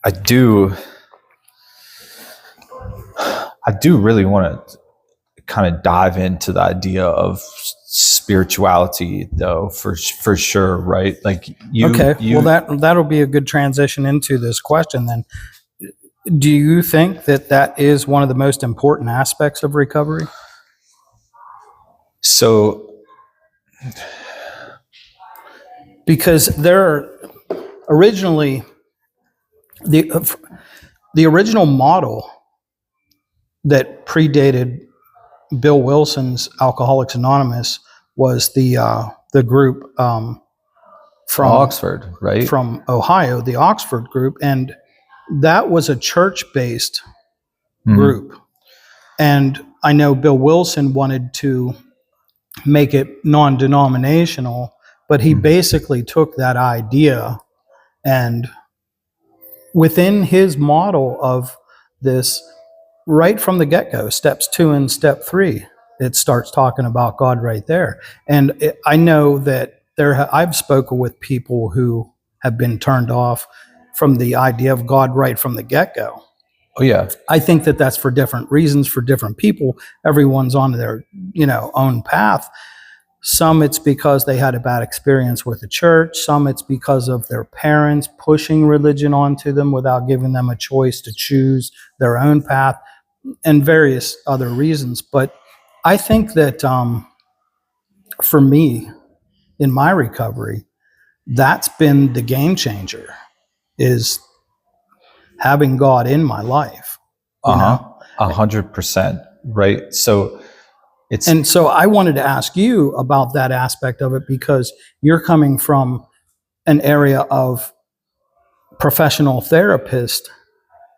I do really want to kind of dive into the idea of spirituality, though, for sure, right? Like Well, that'll be a good transition into this question then. Do you think that is one of the most important aspects of recovery? So, because originally the original model that predated Bill Wilson's Alcoholics Anonymous was the group from Oxford, right? From Ohio, the Oxford group, and that was a church-based group. And I know Bill Wilson wanted to make it non-denominational, but he basically took that idea and within his model of this, right from the get-go, steps 2 and step 3, it starts talking about God right there. And I know that I've spoken with people who have been turned off from the idea of God right from the get-go. Oh yeah. I think that that's for different reasons for different people. Everyone's on their, own path. Some it's because they had a bad experience with the church. Some it's because of their parents pushing religion onto them without giving them a choice to choose their own path, and various other reasons. But I think that for me, in my recovery, that's been the game changer, is having God in my life. 100%, right? So so I wanted to ask you about that aspect of it, because you're coming from an area of professional therapist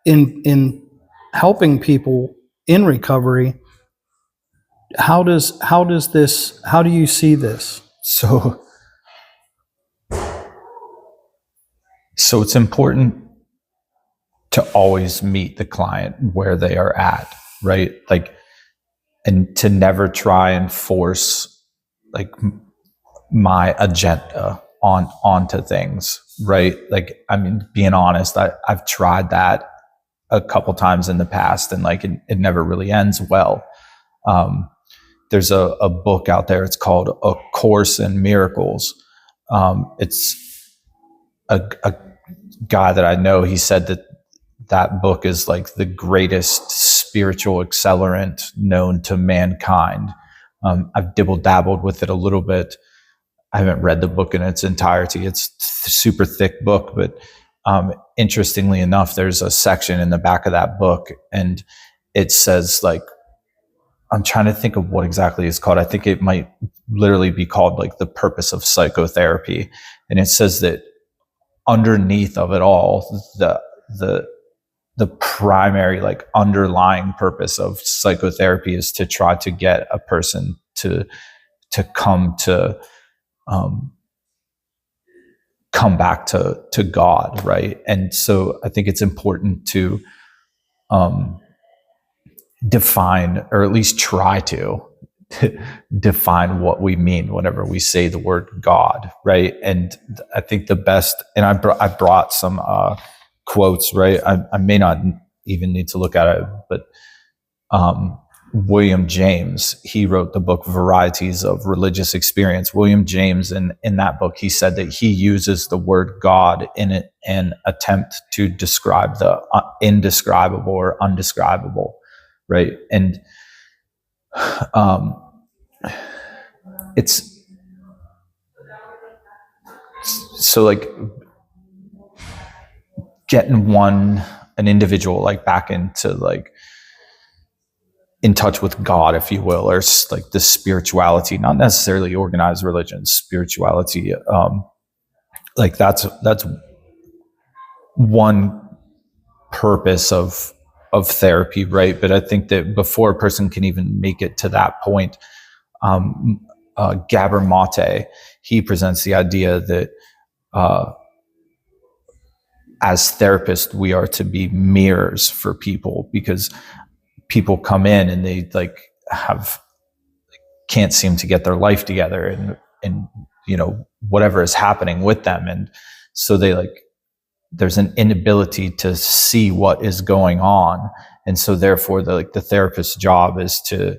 in helping people in recovery. How do you see this? So it's important to always meet the client where they are at, right? Like, and to never try and force like my agenda onto things, right? Like, I mean, being honest, I've tried that a couple times in the past, and like it never really ends well. There's a book out there. It's called A Course in Miracles. It's a guy that I know. He said that book is like the greatest spiritual accelerant known to mankind. I've dibble-dabbled with it a little bit. I haven't read the book in its entirety. It's a super thick book, but interestingly enough, there's a section in the back of that book, and it says, like, I'm trying to think of what exactly it's called. I think it might literally be called like the purpose of psychotherapy. And it says that underneath of it all, the primary, like, underlying purpose of psychotherapy is to try to get a person to come back to God, right? And so I think it's important to define, or at least try to define what we mean whenever we say the word God, right? And I think the best, and I brought some quotes, right? I may not even need to look at it, but William James, he wrote the book Varieties of Religious Experience. William James, in that book, he said that he uses the word God in an attempt to describe the indescribable or undescribable, right? And it's so, like, getting an individual, like, back into, like, in touch with God, if you will, or like the spirituality, not necessarily organized religion, spirituality. Like that's one purpose of therapy, right? But I think that before a person can even make it to that point, Gabor Mate, he presents the idea that as therapists, we are to be mirrors for people, because people come in and they can't seem to get their life together, and whatever is happening with them, and so they there's an inability to see what is going on. And so therefore the therapist's job is to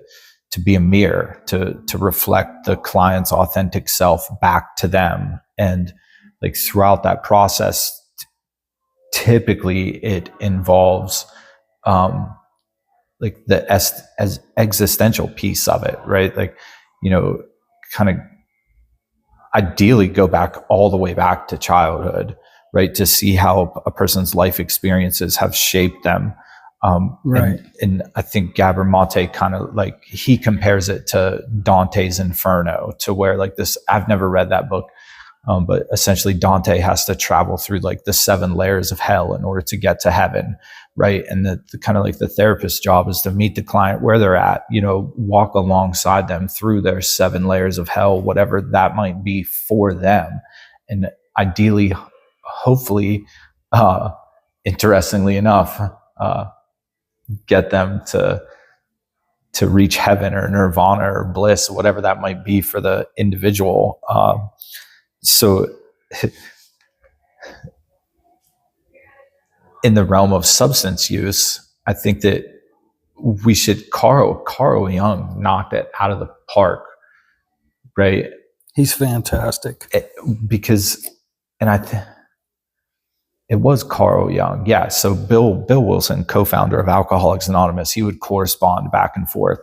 be a mirror, to reflect the client's authentic self back to them. And like throughout that process, typically it involves like the as existential piece of it, right? Like, kind of ideally go back all the way back to childhood, right? To see how a person's life experiences have shaped them. Right. And I think Gabor Mate kind of like, he compares it to Dante's Inferno, to where like this, I've never read that book. But essentially Dante has to travel through like the 7 layers of hell in order to get to heaven. Right. And the kind of like the therapist's job is to meet the client where they're at, walk alongside them through their 7 layers of hell, whatever that might be for them. And ideally, hopefully, interestingly enough, get them to reach heaven or nirvana or bliss, whatever that might be for the individual. So in the realm of substance use, I think that we should, Carl Jung knocked it out of the park, right? He's fantastic. It was Carl Jung. Yeah. So Bill Wilson, co-founder of Alcoholics Anonymous, he would correspond back and forth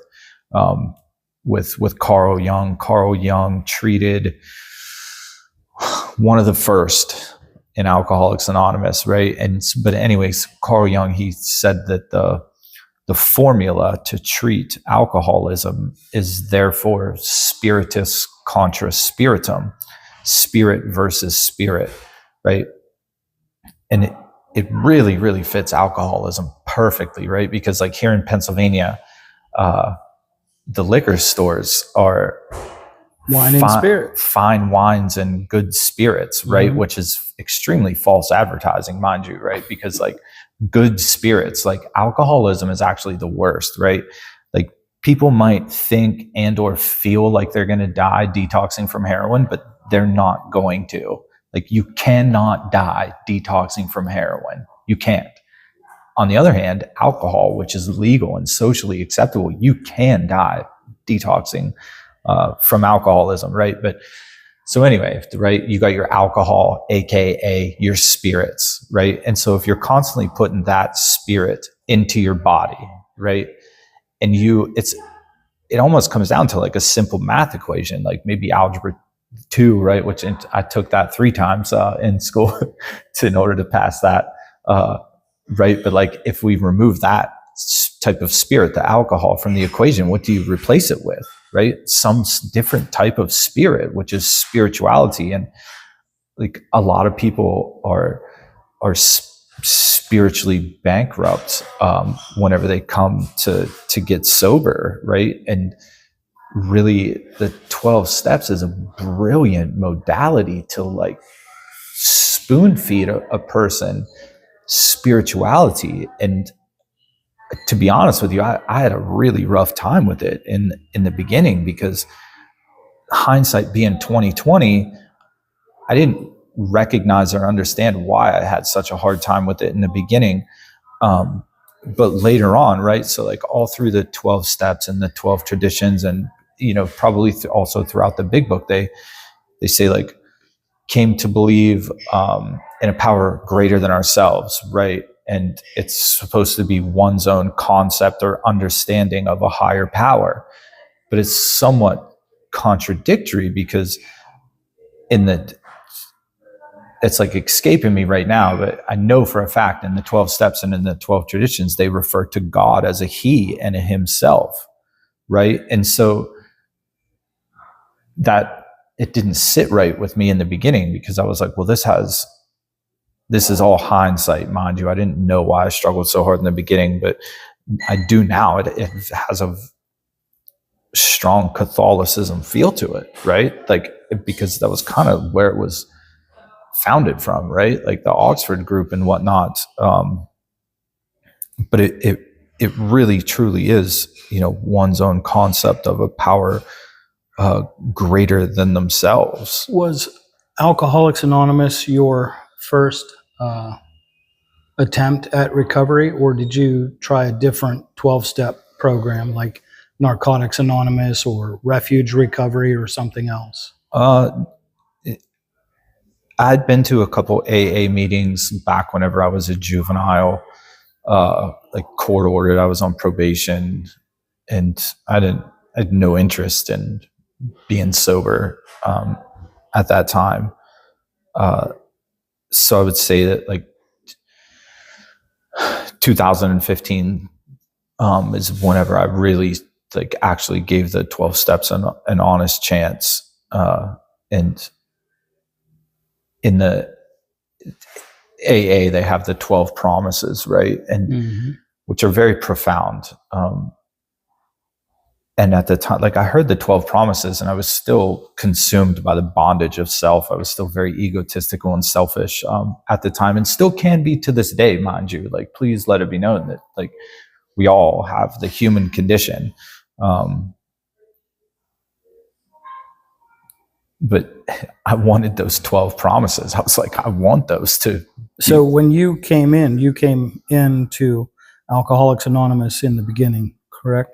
with Carl Jung. Carl Jung treated one of the first in Alcoholics Anonymous, right? But anyways, Carl Jung, he said that the formula to treat alcoholism is therefore spiritus contra spiritum, spirit versus spirit, right? And it really, really fits alcoholism perfectly, right? Because like here in Pennsylvania, the liquor stores are wine and spirits, fine wines and good spirits, right? Mm-hmm. Which is extremely false advertising, mind you, right? Because like good spirits, like alcoholism is actually the worst, right? Like people might think and or feel like they're going to die detoxing from heroin, but they're not going to. Like you cannot die detoxing from heroin. You can't. On the other hand, alcohol, which is legal and socially acceptable, you can die detoxing from alcoholism, right? But so anyway, right, you got your alcohol, aka your spirits, right? And so if you're constantly putting that spirit into your body, right, and it almost comes down to like a simple math equation, like maybe algebra 2, right? Which I took that 3 times in school in order to pass that, right? But like if we remove that type of spirit, the alcohol, from the equation, what do you replace it with? Right? Some different type of spirit, which is spirituality. And like a lot of people are spiritually bankrupt whenever they come to get sober, right? And really the 12 steps is a brilliant modality to like spoon feed a person spirituality. And to be honest with you, I had a really rough time with it in the beginning, because hindsight being 2020, I didn't recognize or understand why I had such a hard time with it in the beginning. But later on, right? So like all through the 12 steps and the 12 traditions, and, probably also throughout the big book, they say like came to believe in a power greater than ourselves, right? And it's supposed to be one's own concept or understanding of a higher power. But it's somewhat contradictory, because it's like escaping me right now, but I know for a fact in the 12 steps and in the 12 traditions, they refer to God as a he and a himself, right? And so that it didn't sit right with me in the beginning, because I was like, well, this is all hindsight, mind you. I didn't know why I struggled so hard in the beginning, but I do now. It has a strong Catholicism feel to it, right? Like, because that was kind of where it was founded from, right? Like the Oxford group and whatnot. But it really truly is, one's own concept of a power greater than themselves. Was Alcoholics Anonymous your first attempt at recovery, or did you try a different 12-step program like Narcotics Anonymous or Refuge Recovery or something else? I'd been to a couple AA meetings back whenever I was a juvenile, like court ordered. I was on probation, and I had no interest in being sober at that time. So I would say that like 2015 is whenever I really like actually gave the 12 steps an honest chance. And in the AA, they have the 12 promises, right? And which are very profound. And at the time, like I heard the 12 promises and I was still consumed by the bondage of self. I was still very egotistical and selfish at the time, and still can be to this day, mind you. Like, please let it be known that like we all have the human condition. But I wanted those 12 promises. I was like, I want those to. So when you came into Alcoholics Anonymous in the beginning, correct?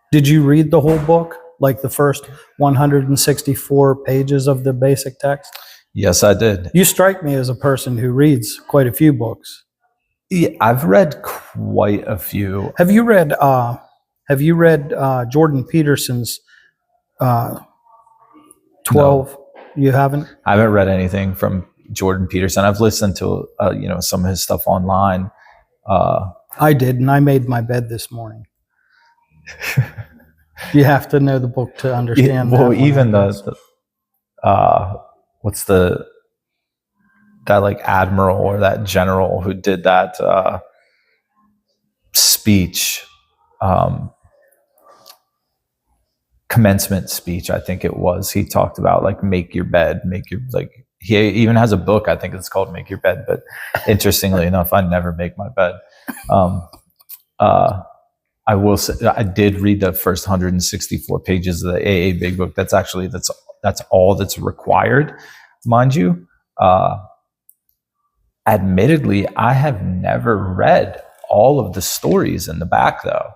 Did you read the whole book, like the first 164 pages of the basic text? Yes, I did. You strike me as a person who reads quite a few books. Yeah, I've read quite a few. Have you read Jordan Peterson's 12? No. You haven't? I haven't read anything from Jordan Peterson. I've listened to some of his stuff online. I did, and I made my bed this morning. You have to know the book to understand. Well, even what's that like admiral or that general who did that speech, commencement speech, I think it was. He talked about like make your bed, he even has a book, I think it's called Make Your Bed, but interestingly enough, I never make my bed. I will say I did read the first 164 pages of the AA Big Book. That's all that's required, mind you. Admittedly, I have never read all of the stories in the back though.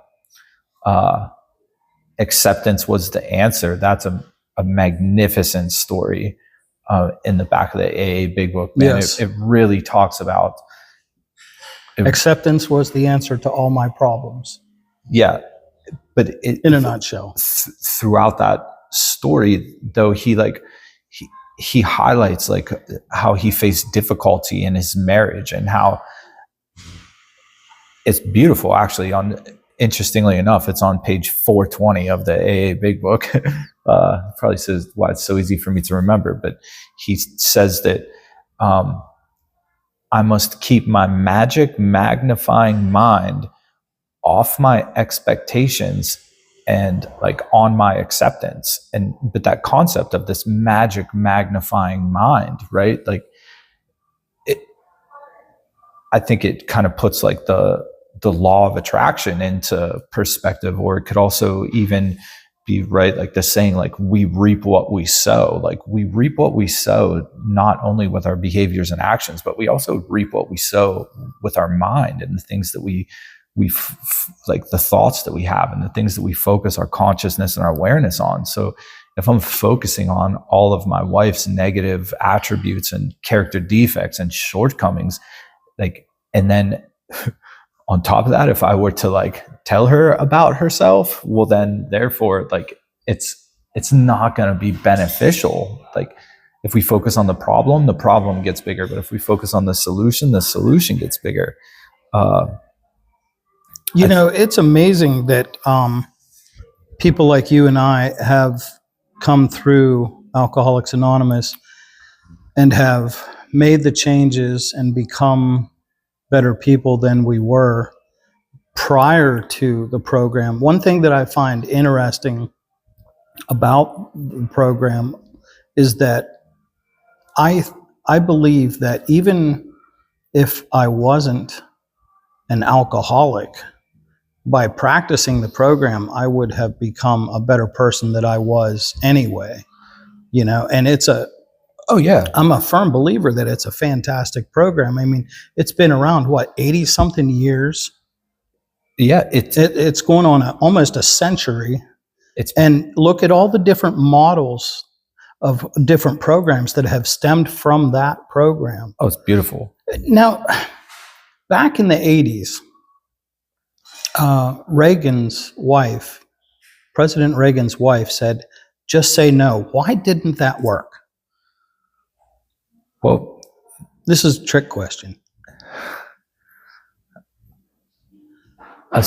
Acceptance was the answer. That's a magnificent story in the back of the AA Big Book. Man, yes. It really talks about acceptance was the answer to all my problems. Yeah, but in a nutshell, throughout that story, though, he highlights like how he faced difficulty in his marriage and how it's beautiful. Actually, interestingly enough, it's on page 420 of the AA Big Book. Probably says why it's so easy for me to remember, but he says that I must keep my magic magnifying mind off my expectations and like on my acceptance. But that concept of this magic magnifying mind, right? Like I think it kind of puts like the law of attraction into perspective, or it could also even be right. Like the saying, like we reap what we sow. Like we reap what we sow, not only with our behaviors and actions, but we also reap what we sow with our mind and the things that we like the thoughts that we have and the things that we focus our consciousness and our awareness on. So if I'm focusing on all of my wife's negative attributes and character defects and shortcomings, like, and then on top of that, if I were to like tell her about herself, well, then therefore, like it's not going to be beneficial. Like if we focus on the problem gets bigger. But if we focus on the solution gets bigger. It's amazing that people like you and I have come through Alcoholics Anonymous and have made the changes and become better people than we were prior to the program. One thing that I find interesting about the program is that I believe that even if I wasn't an alcoholic, by practicing the program, I would have become a better person than I was anyway. And it's a Oh yeah. I'm a firm believer that it's a fantastic program. I mean, it's been around, what, 80 something years? Yeah. It's going on almost a century. It's And look at all the different models of different programs that have stemmed from that program. oh, it's beautiful. Now, back in the 80s, Reagan's wife, President Reagan's wife, said, just say no. Why didn't that work? Well, This is a trick question. I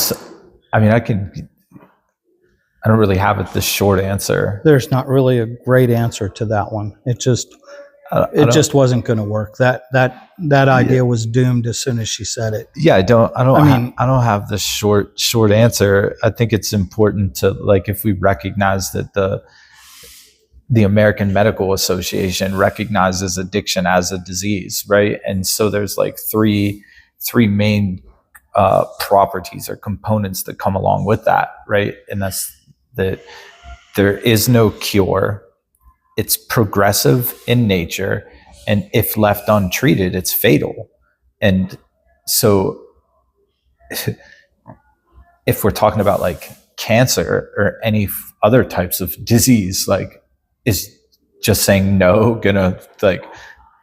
mean, I don't really have the short answer. There's not really a great answer to that one. It just wasn't going to work. That idea was doomed as soon as she said it. Yeah, I don't have the short answer. I think it's important to, like, if we recognize that the American Medical Association recognizes addiction as a disease, right? And so there's like three main properties or components that come along with that, right? And that's that there is no cure. It's progressive in nature, and if left untreated, it's fatal. And so if we're talking about like cancer or any other types of disease, like, is just saying no gonna like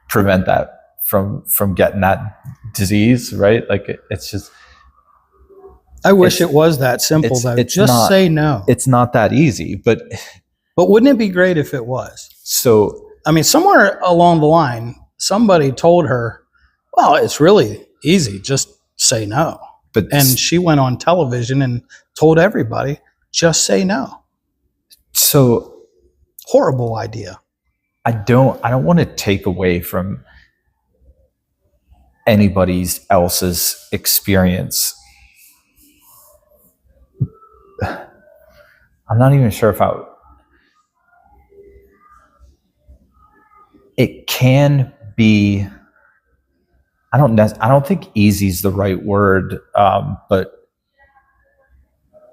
prevent that from getting that disease, right? Like, it's just, I wish it was that simple, though. Just say no. It's not that easy, but wouldn't it be great if it was? So, I mean, somewhere along the line, somebody told her, well, it's really easy, just say no. And she went on television and told everybody, just say no. So, horrible idea. I don't want to take away from anybody else's experience. I'm not even sure if it can be. I don't think easy is the right word, but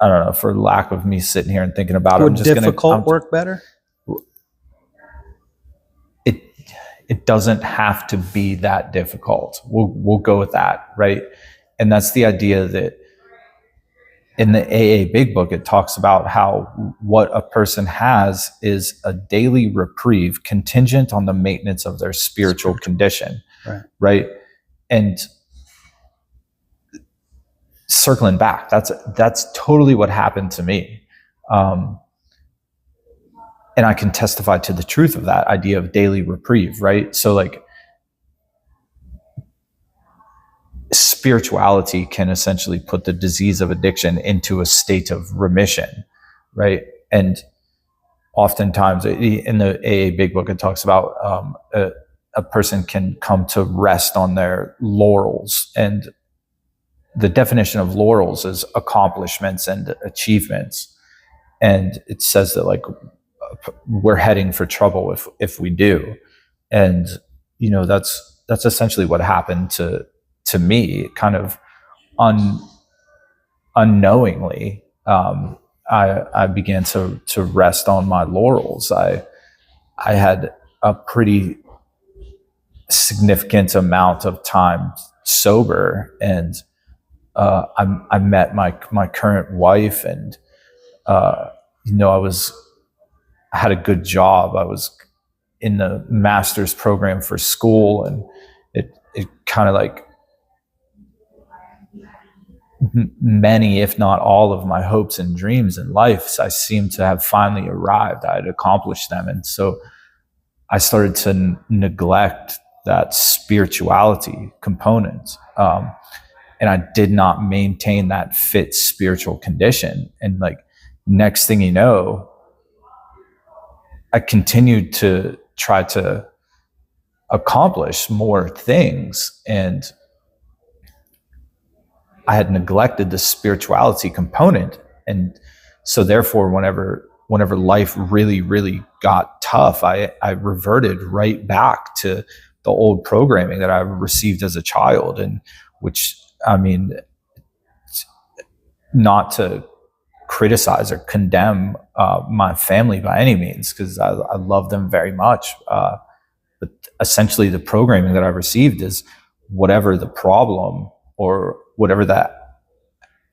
I don't know. For lack of me sitting here and thinking about it, would difficult work better? It doesn't have to be that difficult. We'll go with that, right? And that's the idea that in the AA Big Book, it talks about how what a person has is a daily reprieve contingent on the maintenance of their spiritual condition, right? And circling back, that's totally what happened to me. And I can testify to the truth of that idea of daily reprieve, right? So like, spirituality can essentially put the disease of addiction into a state of remission, right? And oftentimes in the AA Big Book, it talks about a person can come to rest on their laurels. And the definition of laurels is accomplishments and achievements. And it says that like, we're heading for trouble if we do. And, you know, that's essentially what happened to me, kind of unknowingly. I began to rest on my laurels. I had a pretty significant amount of time sober, and I met my current wife, and you know, I had a good job. I was in the master's program for school, and it kind of like many, if not all, of my hopes and dreams in life, I seemed to have finally arrived. I had accomplished them. And so I started to neglect that spirituality component. And I did not maintain that fit spiritual condition. And like, next thing you know, I continued to try to accomplish more things, and I had neglected the spirituality component. And so therefore, whenever life really, really got tough, I reverted right back to the old programming that I received as a child, and which, I mean, not to criticize or condemn my family by any means, because I love them very much. But essentially the programming that I received is whatever the problem or whatever that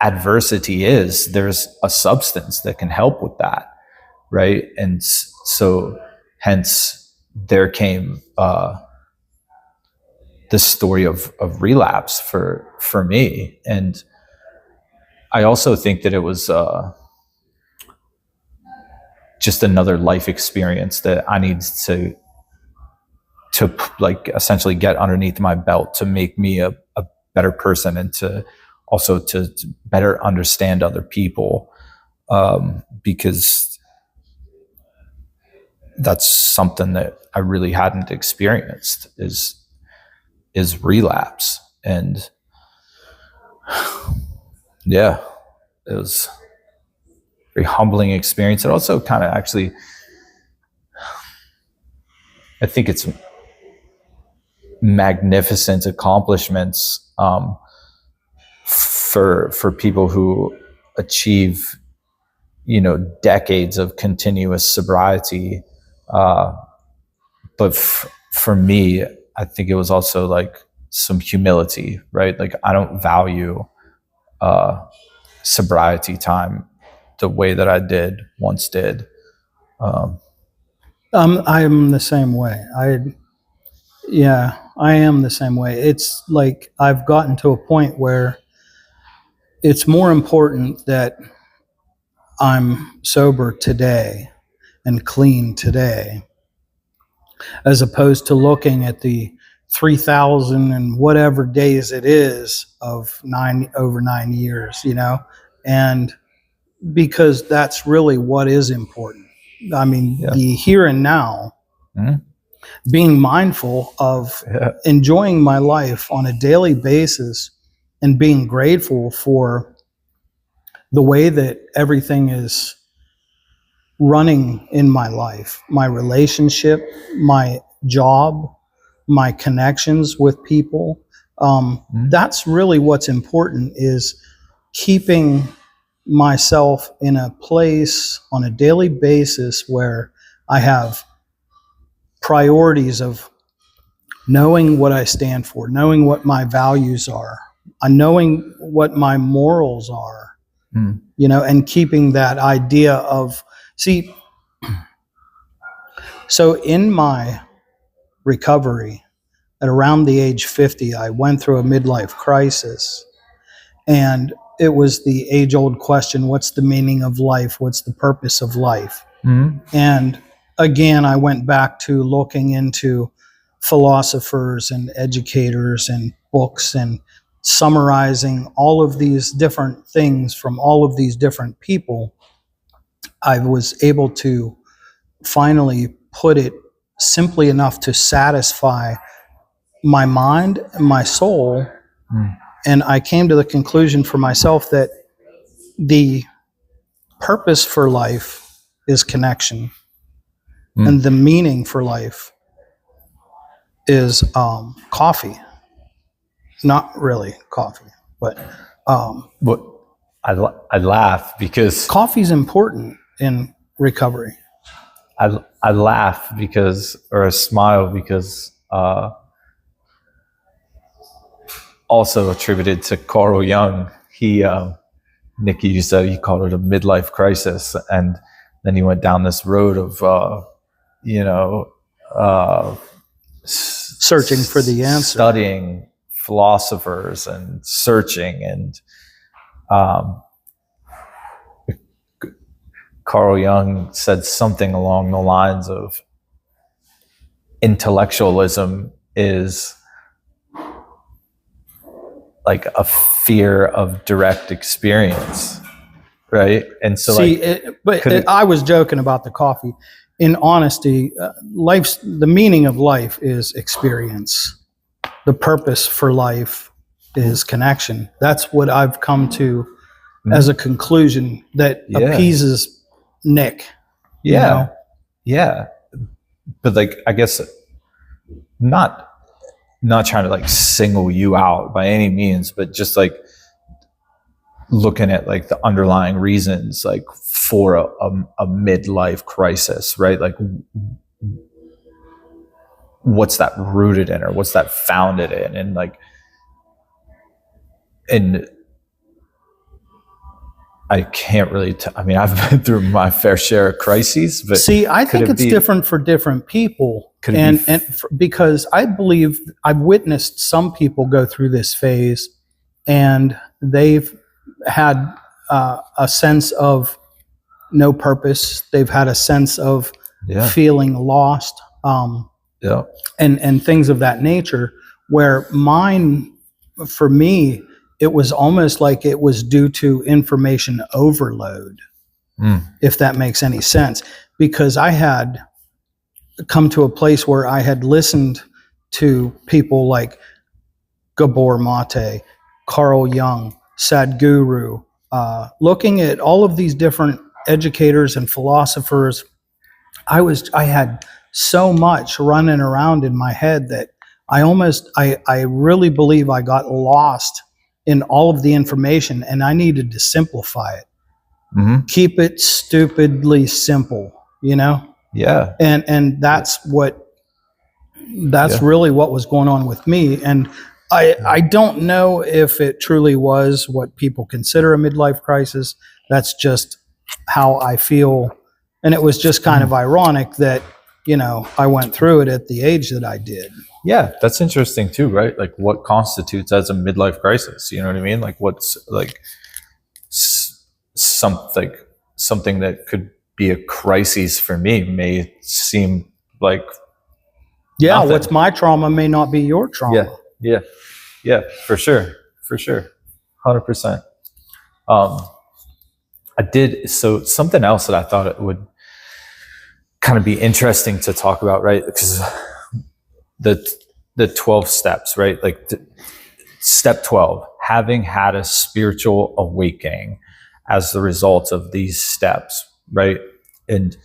adversity is, there's a substance that can help with that, right? And so hence there came this story of relapse for me. And I also think that it was just another life experience that I need to like essentially get underneath my belt to make me a better person, and to also to better understand other people, because that's something that I really hadn't experienced is relapse. And yeah, it was a very humbling experience. It also kind of actually, I think it's magnificent accomplishments for people who achieve, decades of continuous sobriety. But for me, I think it was also like some humility, right? Like I don't value sobriety time the way that I once did. I'm the same way. I am the same way. It's like I've gotten to a point where it's more important that I'm sober today and clean today, as opposed to looking at the 3,000 and whatever days it is of over 9 years, and because that's really what is important. I mean, the here and now, being mindful of enjoying my life on a daily basis and being grateful for the way that everything is running in my life, my relationship, my job, my connections with people. That's really what's important, is keeping myself in a place on a daily basis where I have priorities of knowing what I stand for, knowing what my values are, knowing what my morals are, and keeping that idea of, so in my recovery at around the age 50, I went through a midlife crisis, and it was the age-old question, what's the meaning of life? What's the purpose of life? And again, I went back to looking into philosophers and educators and books and summarizing all of these different things from all of these different people. I was able to finally put it simply enough to satisfy my mind and my soul. And I came to the conclusion for myself that the purpose for life is connection. And the meaning for life is coffee. Not really coffee, but I laugh because coffee's important in recovery. I laugh because, or I smile because, also attributed to Carl Jung. Nikki, you said he called it a midlife crisis, and then he went down this road of, searching for the answer, studying philosophers and searching, and Carl Jung said something along the lines of intellectualism is like a fear of direct experience, right? And so, I was joking about the coffee. In honesty, the meaning of life is experience. The purpose for life is connection. That's what I've come to as a conclusion that appeases Nick. Yeah. But like, I guess not trying to like single you out by any means, but just like looking at like the underlying reasons like for a midlife crisis, right? Like what's that rooted in, or what's that founded in? And like, and I can't really, I mean, I've been through my fair share of crises, but see, I think it's different for different people. Because I believe I've witnessed some people go through this phase and they've had a sense of no purpose. They've had a sense of feeling lost, and things of that nature, where mine, for me, it was almost like it was due to information overload, if that makes any sense, because I had come to a place where I had listened to people like Gabor Mate, Carl Jung, Sadhguru, looking at all of these different educators and philosophers. I had so much running around in my head that I really believe I got lost in all of the information, and I needed to simplify it. Keep it stupidly simple, you know? Yeah. And that's really what was going on with me. And I don't know if it truly was what people consider a midlife crisis. That's just how I feel. And it was just kind of ironic that, you know, I went through it at the age that I did. Yeah, that's interesting too, right? Like, what constitutes as a midlife crisis? You know what I mean? Like, what's like something that could be a crisis for me may seem like nothing. What's my trauma may not be your trauma. Yeah, for sure, 100%. I did, so something else that I thought it would kind of be interesting to talk about, right? Because the 12 steps, right? Like step 12, having had a spiritual awakening as the result of these steps, right? And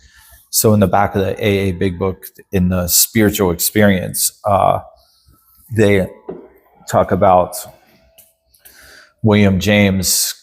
so in the back of the AA Big Book, in the spiritual experience, they talk about William James